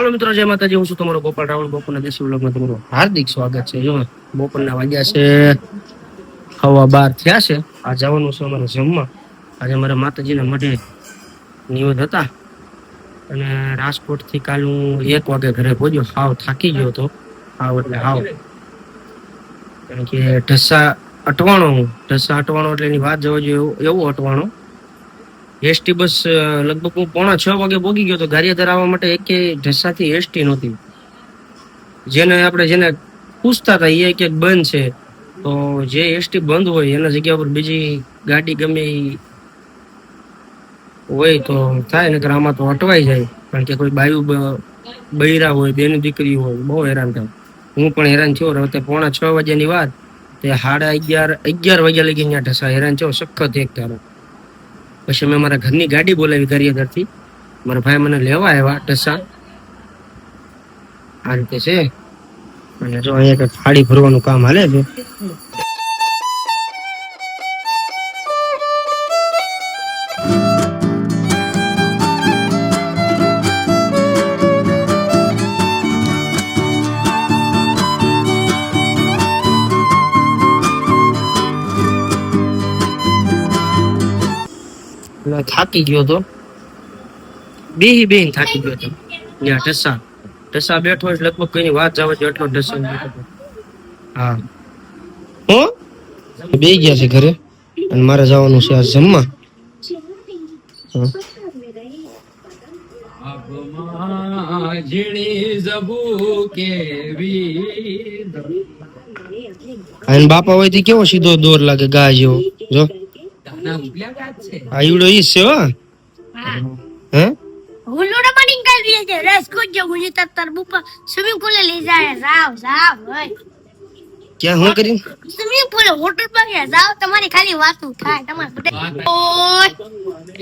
હાલો મિત્રો, જય માતાજી. હું છું તમારો ગોપાલ રાવળ. બપોરના દેશી વ્લોગમાં તમારું હાર્દિક સ્વાગત છે. જો બપોરના વાગ્યા છે 12:15 થયા છે. આ જવાનું છે અમારે જમવા. આજે અમારા માતાજીના મઢે નિવેદ હતા અને રાજકોટ થી કાલ હું 1 વાગે ઘરે પહોંચ્યો. હાવ થાકી ગયો હતો. હાવ એટલે હાવ, કારણ કે ઢસા અટવાણો એટલે એની વાત જવા જોઈએ એવો અટવાણો. એસટી બસ લગભગ હું 5:45 વાગે પહોંચી ગયો તો. ગારિયાધાર આવવા માટે એકે ઢસાથી એસટી નહોતી. જેને પૂછતા હતા એ કે બંધ છે, તો જે એસટી બંધ હોય એના જગ્યા પર બીજી ગાડી ગમે હોય તો થાય, નકર આમાં તો અટવાઈ જાય. કારણ કે કોઈ બાયુ બૈરા હોય, બેની દીકરી હોય, બહુ હેરાન થાય. હું પણ હેરાન થયો. હવે 5:45 વાગ્યાની વાત, તે 11:30 વાગ્યા લગી અહીંયા ઢસા હેરાન થયો સખત એક ધારો. પછી મેં મારા ઘરની ગાડી બોલાવી ગારિયાધારથી. મારા ભાઈ મને લેવા આવ્યા ઢસા. આ રીતે છે. અને જો અહીંયા થાળી ભરવાનું કામ હાલે છે. થાકી ગયો તો, બેહીને થાકી ગયો તો. ત્યાં ઢસા બેઠો એટલે લગભગ કોઈની વાત જવા દે એટલો ઢસા. હા, હું બે ગયા છે ઘરે અને મારે જવાનું છે આ જમવા. અને બાપા હોય તો કેવો સીધો દોર લાગે ગા જેવો. જો આયુડો ઈ છે. હે હુલોડો માં નિકાલ દિયા છે. રાજકોટ જો મુજે તર બુપા સ્વિમિંગ પૂલ લે જાય. જાવ ભાઈ. ક્યાં હું કરી સ્વિમિંગ પૂલ હોટલ પર જાવ. તમારી ખાલી વાતો થાય. તમાર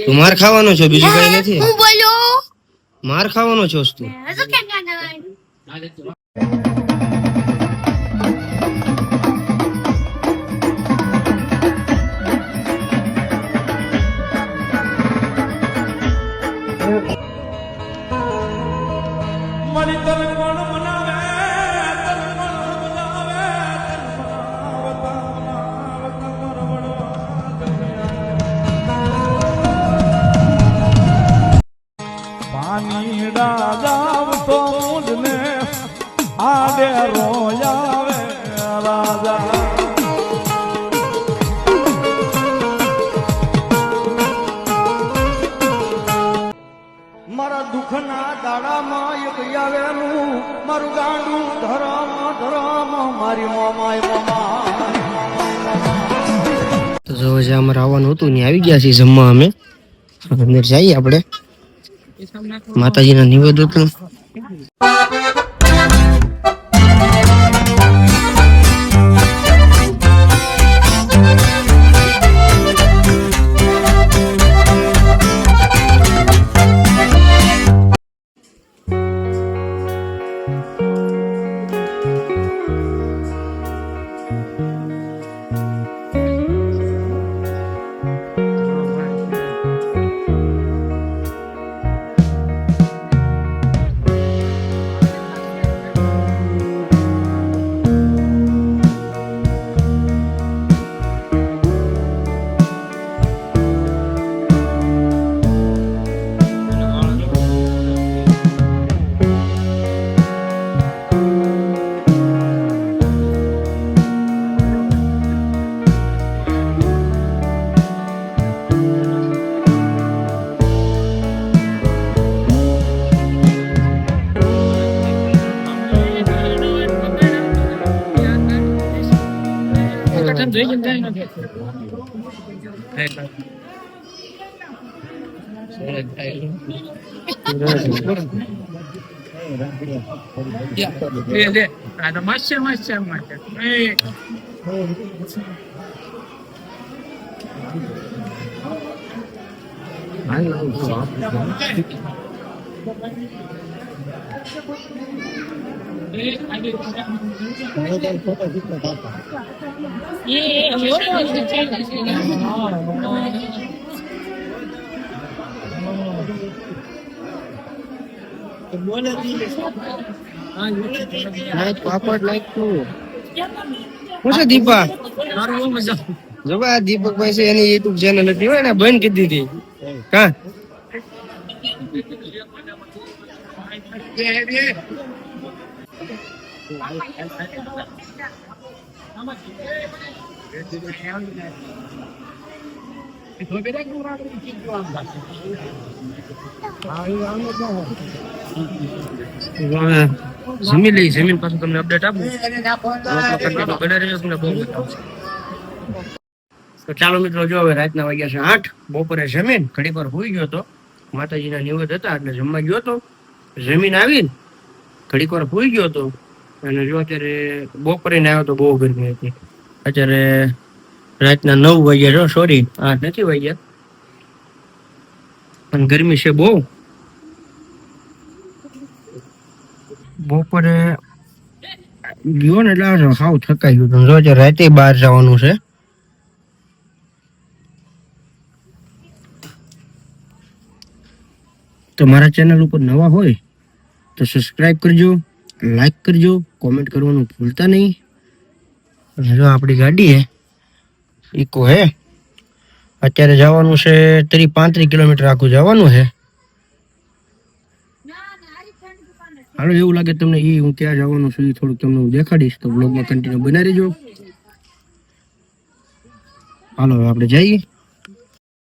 તું માર ખાવાનો છો, બીજું કઈ નથી. હું બોલ્યો માર ખાવાનો છો તું. હજુ કે ના મારા દુઃખના દાડામાં એક આવેલું મારું ગાંડું ધરમ મારી તો જો જે અમારે આવવાનું હતું ને આવી ગયા છીએ જમવા. અમે અંદર જઈએ આપણે. માતાજીના નિવેદ હતું. નાઈટ પાપડ નાખ્યું. શું છે દીપા? જો આ દીપકભાઈ છે એની યુટ્યુબ ચેનલ હતી હોય ને બંધ કરી દીધી. કા જમી લઈ, જમીન પાછું તમને અપડેટ આપું. બનાવી રહેજો, તમને બહુ મજા આવશે. તો ચાલો મિત્રો, જો હવે રાતના વાગ્યા છે 8. બપોરે જમીન ઘડી પર હોઈ ગયો હતો. માતાજીના નિવેદ હતા એટલે જમવા ગયો હતો. જમીન આવીને ઘડીક વાર હોઈ ગયો હતો અને જો અત્યારે બપોરે ને આવ્યો તો બહુ ગરમી હતી. અત્યારે રાતના 9 વાગ્યા છો, સોરી 8 નથી વાગ્યા. અને ગરમી છે બહુ. બપોરે ગયો ને એટલે હાવ થકાઈ ગયો. જો અત્યારે રાતે બહાર જવાનું છે. તો મારા ચેનલ ઉપર નવા હોય તો સબસ્ક્રાઇબ કરજો, લાઈક કરજો, કોમેન્ટ કરવાનું ભૂલતા નહીં. જો આપણી ગાડી હે ઇકો હે. અત્યારે જવાનું છે 35 કિલોમીટર આખું જવાનું છે. હાલો, એવું લાગે તમને હું ક્યાં જવાનું છું એ થોડુંક તમને હું દેખાડીશ, તો બ્લોગમાં કન્ટિન્યુ બનાવી રહેજો. હાલો, હવે આપણે જઈએ.